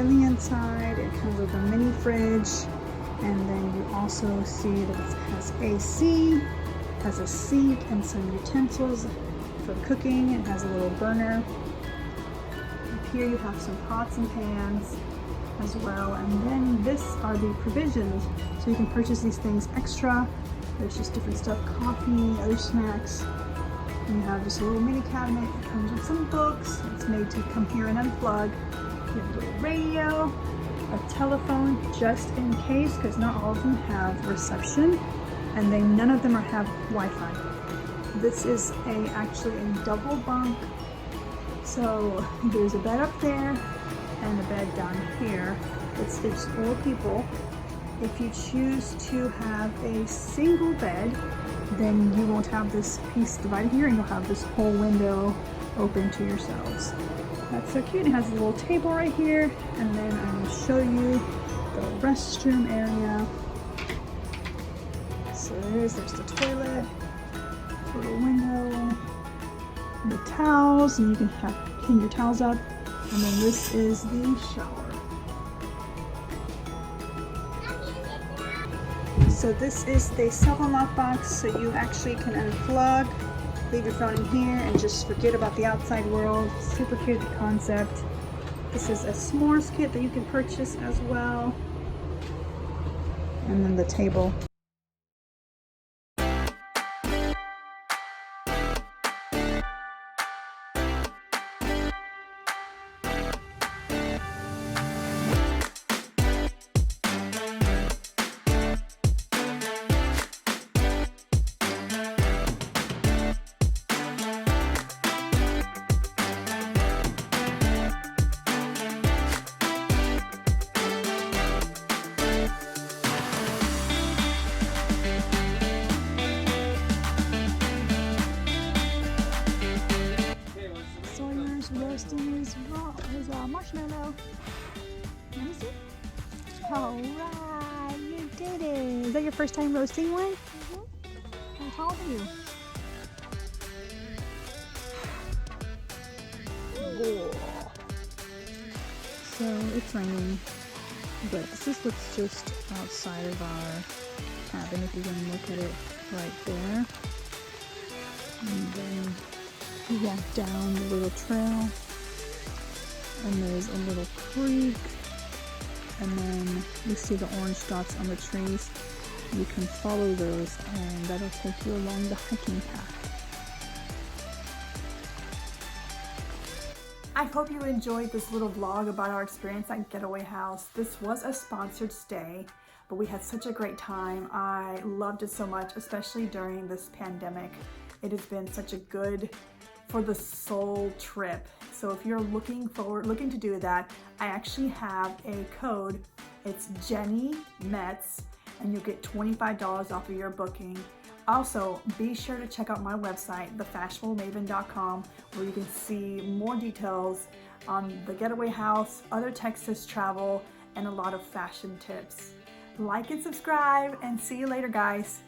in the inside. It comes with a mini fridge, and then you also see that it has AC, has a sink and some utensils for cooking. It has a little burner. Up here you have some pots and pans as well, and then this are the provisions, so you can purchase these things extra. There's just different stuff, coffee, other snacks. And you have just a little mini cabinet. It comes with some books. It's made to come here and unplug. You have a little radio, a telephone just in case, because not all of them have reception, and none of them have Wi-Fi. This is actually a double bunk, so there's a bed up there and a bed down here. It's 4 people. If you choose to have a single bed, then you won't have this piece divided here, and you'll have this whole window open to yourselves. That's so cute. It has a little table right here, and then I'm going to show you the restroom area. So there's the toilet, little window, the towels, and you can hang your towels up, and then this is the shower. So this is the self-unlock box, so you actually can unplug, leave your phone in here, and just forget about the outside world. Super cute concept. This is a s'mores kit that you can purchase as well. And then the table. Roasting his marshmallow. Let me see. All right, you did it. Is that your first time roasting one? Mm-hmm. How tall are you? Whoa. So it's raining, but this is what's just outside of our cabin. If you can look at it right there, and then you walk down the little trail, and there's a little creek, and then you see the orange dots on the trees. You can follow those, and that'll take you along the hiking path. I hope you enjoyed this little vlog about our experience at Getaway House. This was a sponsored stay, but we had such a great time. I loved it so much, especially during this pandemic. It has been such a good for the soul trip. So if you're looking to do that, I actually have a code. It's JENNIMETZ, and you'll get $25 off of your booking. Also, be sure to check out my website, thefashionablemavn.com, where you can see more details on the Getaway House, other Texas travel, and a lot of fashion tips. Like and subscribe, and see you later, guys.